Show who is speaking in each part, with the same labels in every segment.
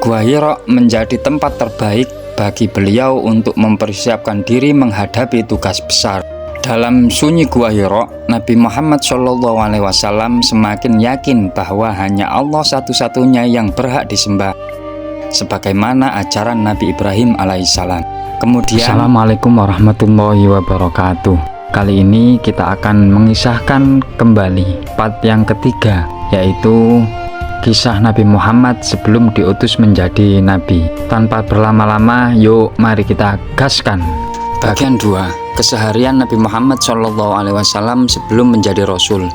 Speaker 1: Gua Hira menjadi tempat terbaik bagi beliau untuk mempersiapkan diri menghadapi tugas besar. Dalam sunyi Gua Hira, Nabi Muhammad SAW semakin yakin bahwa hanya Allah satu-satunya yang berhak disembah, sebagaimana ajaran Nabi Ibrahim alaihissalam. Kemudian,
Speaker 2: Assalamualaikum warahmatullahi wabarakatuh. Kali ini kita akan mengisahkan kembali part yang ketiga, yaitu kisah Nabi Muhammad sebelum diutus menjadi nabi. Tanpa berlama-lama, yuk mari kita gaskan.
Speaker 1: Bagian 2. Keseharian Nabi Muhammad SAW sebelum menjadi Rasul.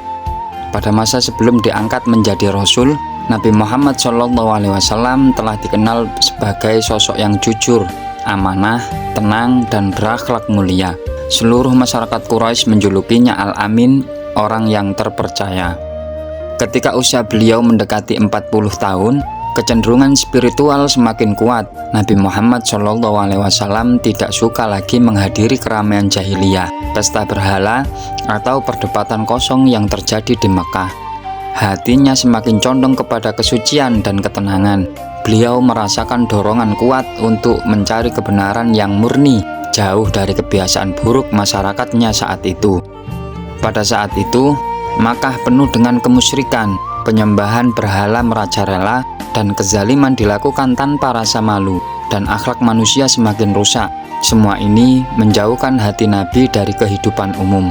Speaker 1: Pada masa sebelum diangkat menjadi Rasul, Nabi Muhammad SAW telah dikenal sebagai sosok yang jujur, amanah, tenang, dan berakhlak mulia. Seluruh masyarakat Quraisy menjulukinya Al-Amin, orang yang terpercaya. Ketika usia beliau mendekati 40 tahun, kecenderungan spiritual semakin kuat. Nabi Muhammad SAW tidak suka lagi menghadiri keramaian jahiliyah, pesta berhala, atau perdebatan kosong yang terjadi di Mekah. Hatinya semakin condong kepada kesucian dan ketenangan. Beliau merasakan dorongan kuat untuk mencari kebenaran yang murni, jauh dari kebiasaan buruk masyarakatnya saat itu. Pada saat itu, Makkah penuh dengan kemusyrikan, penyembahan berhala merajalela, dan kezaliman dilakukan tanpa rasa malu, dan akhlak manusia semakin rusak. Semua ini menjauhkan hati Nabi dari kehidupan umum.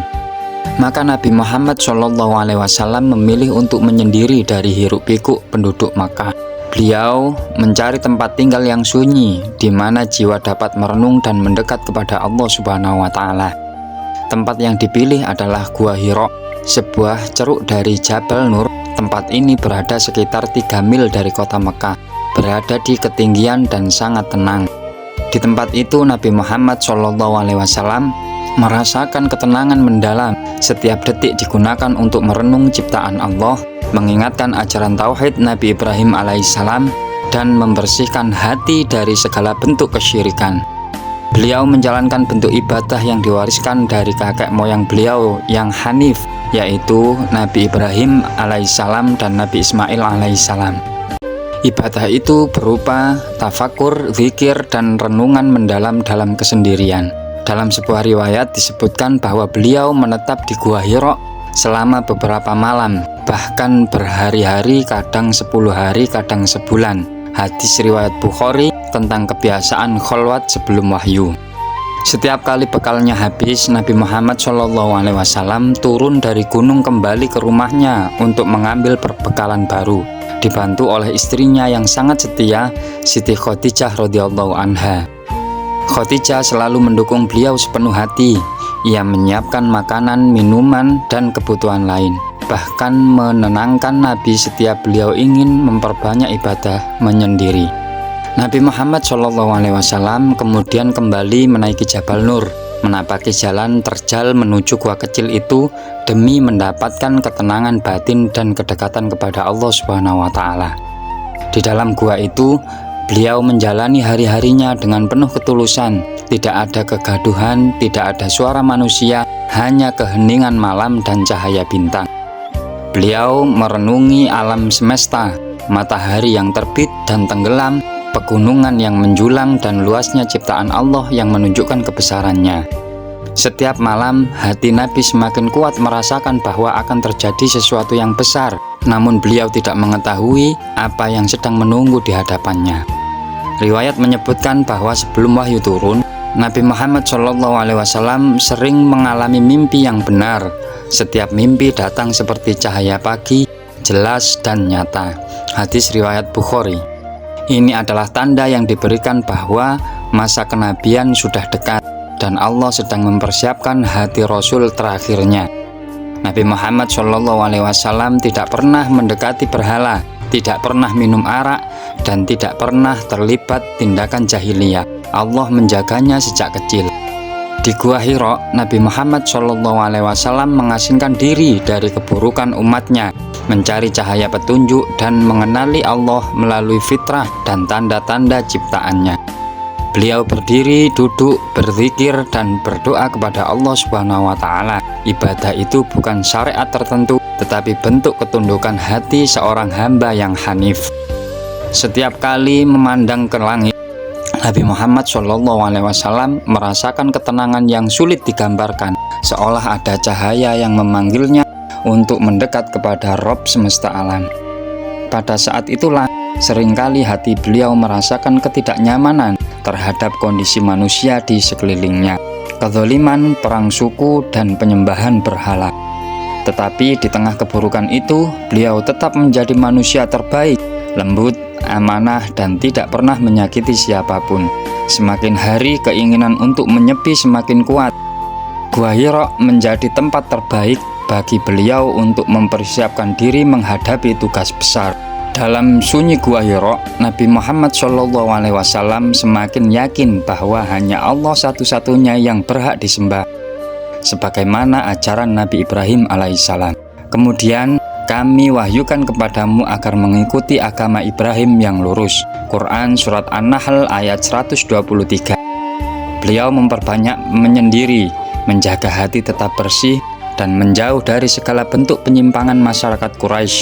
Speaker 1: Maka Nabi Muhammad SAW memilih untuk menyendiri dari hiruk-pikuk penduduk Makkah. Beliau mencari tempat tinggal yang sunyi, di mana jiwa dapat merenung dan mendekat kepada Allah Subhanahu wa Ta'ala. Tempat yang dipilih adalah Gua Hira, sebuah ceruk dari Jabal Nur. Tempat ini berada sekitar 3 mil dari kota Mekah, berada di ketinggian dan sangat tenang. Di tempat itu Nabi Muhammad SAW merasakan ketenangan mendalam. Setiap detik digunakan untuk merenung ciptaan Allah, mengingatkan ajaran tauhid Nabi Ibrahim alaihissalam, dan membersihkan hati dari segala bentuk kesyirikan. Beliau menjalankan bentuk ibadah yang diwariskan dari kakek moyang beliau yang hanif, yaitu Nabi Ibrahim alaihissalam dan Nabi Ismail alaihissalam. Ibadah itu berupa tafakur, zikir, dan renungan mendalam dalam kesendirian. Dalam sebuah riwayat disebutkan bahwa beliau menetap di Gua Hira selama beberapa malam, bahkan berhari-hari, kadang 10 hari, kadang sebulan. Hadis riwayat Bukhari tentang kebiasaan kholwat sebelum wahyu. Setiap kali bekalnya habis, Nabi Muhammad SAW turun dari gunung kembali ke rumahnya untuk mengambil perbekalan baru, dibantu oleh istrinya yang sangat setia, Siti Khadijah radhiyallahu anha. Khadijah selalu mendukung beliau sepenuh hati. Ia menyiapkan makanan, minuman, dan kebutuhan lain, bahkan menenangkan Nabi setiap beliau ingin memperbanyak ibadah menyendiri. Nabi Muhammad SAW kemudian kembali menaiki Jabal Nur, menapaki jalan terjal menuju gua kecil itu demi mendapatkan ketenangan batin dan kedekatan kepada Allah Subhanahu wa Ta'ala. Di dalam gua itu, beliau menjalani hari-harinya dengan penuh ketulusan. Tidak ada kegaduhan, tidak ada suara manusia, hanya keheningan malam dan cahaya bintang. Beliau merenungi alam semesta, matahari yang terbit dan tenggelam, pegunungan yang menjulang, dan luasnya ciptaan Allah yang menunjukkan kebesarannya. Setiap malam, hati Nabi semakin kuat merasakan bahwa akan terjadi sesuatu yang besar, namun beliau tidak mengetahui apa yang sedang menunggu di hadapannya. Riwayat menyebutkan bahwa sebelum wahyu turun, Nabi Muhammad SAW sering mengalami mimpi yang benar. Setiap mimpi datang seperti cahaya pagi, jelas dan nyata. Hadis riwayat Bukhari. Ini adalah tanda yang diberikan bahwa masa kenabian sudah dekat dan Allah sedang mempersiapkan hati Rasul terakhirnya. Nabi Muhammad SAW tidak pernah mendekati berhala, tidak pernah minum arak, dan tidak pernah terlibat tindakan jahiliyah. Allah menjaganya sejak kecil. Di Gua Hira, Nabi Muhammad SAW mengasingkan diri dari keburukan umatnya, mencari cahaya petunjuk dan mengenali Allah melalui fitrah dan tanda-tanda ciptaannya. Beliau berdiri, duduk, berzikir, dan berdoa kepada Allah Subhanahu wa Ta'ala. Ibadah itu bukan syariat tertentu, tetapi bentuk ketundukan hati seorang hamba yang hanif. Setiap kali memandang ke langit, Nabi Muhammad SAW merasakan ketenangan yang sulit digambarkan, seolah ada cahaya yang memanggilnya untuk mendekat kepada Rob semesta alam. Pada saat itulah seringkali hati beliau merasakan ketidaknyamanan terhadap kondisi manusia di sekelilingnya, kezaliman, perang suku, dan penyembahan berhala. Tetapi di tengah keburukan itu, beliau tetap menjadi manusia terbaik, lembut, amanah, dan tidak pernah menyakiti siapapun. Semakin hari keinginan untuk menyepi semakin kuat. Gua Hira menjadi tempat terbaik bagi beliau untuk mempersiapkan diri menghadapi tugas besar. Dalam sunyi Gua Hira, Nabi Muhammad SAW semakin yakin bahwa hanya Allah satu-satunya yang berhak disembah, sebagaimana ajaran Nabi Ibrahim alaihissalam. Kemudian kami wahyukan kepadamu agar mengikuti agama Ibrahim yang lurus. Quran Surat An-Nahl ayat 123. Beliau memperbanyak menyendiri, menjaga hati tetap bersih, dan menjauh dari segala bentuk penyimpangan masyarakat Quraisy.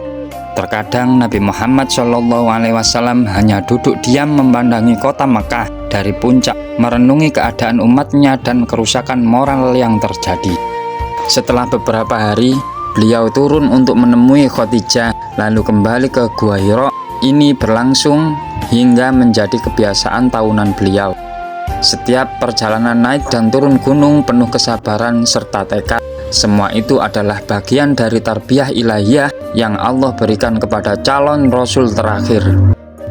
Speaker 1: Terkadang Nabi Muhammad SAW hanya duduk diam memandangi kota Mekah dari puncak, merenungi keadaan umatnya dan kerusakan moral yang terjadi. Setelah beberapa hari, beliau turun untuk menemui Khadijah, lalu kembali ke Gua Hira. Ini berlangsung hingga menjadi kebiasaan tahunan beliau. Setiap perjalanan naik dan turun gunung penuh kesabaran serta tekad. Semua itu adalah bagian dari tarbiyah ilahiyah yang Allah berikan kepada calon Rasul terakhir.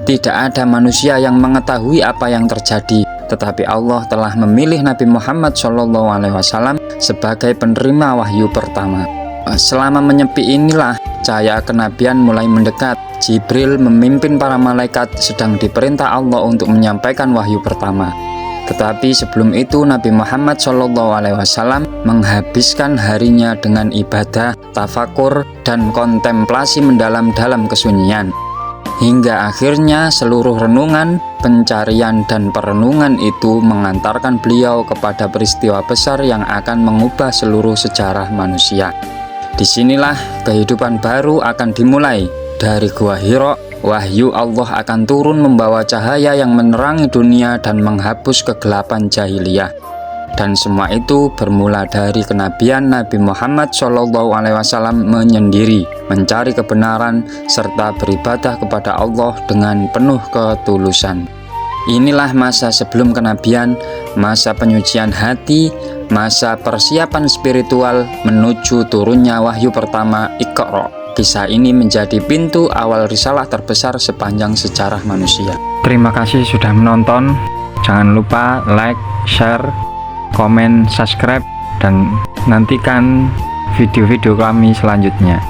Speaker 1: Tidak ada manusia yang mengetahui apa yang terjadi, tetapi Allah telah memilih Nabi Muhammad SAW sebagai penerima wahyu pertama. Selama menyepi inilah cahaya kenabian mulai mendekat. Jibril memimpin para malaikat sedang diperintah Allah untuk menyampaikan wahyu pertama. Tetapi sebelum itu Nabi Muhammad SAW menghabiskan harinya dengan ibadah, tafakur, dan kontemplasi mendalam dalam kesunyian. Hingga akhirnya seluruh renungan, pencarian, dan perenungan itu mengantarkan beliau kepada peristiwa besar yang akan mengubah seluruh sejarah manusia. Disinilah kehidupan baru akan dimulai. Dari Gua Hira, wahyu Allah akan turun membawa cahaya yang menerangi dunia dan menghapus kegelapan jahiliyah. Dan semua itu bermula dari kenabian Nabi Muhammad SAW menyendiri, mencari kebenaran, serta beribadah kepada Allah dengan penuh ketulusan. Inilah masa sebelum kenabian, masa penyucian hati, masa persiapan spiritual menuju turunnya wahyu pertama, Iqra. Kisah ini menjadi pintu awal risalah terbesar sepanjang sejarah manusia.
Speaker 2: Terima kasih sudah menonton. Jangan lupa like, share, komen, subscribe, dan nantikan video-video kami selanjutnya.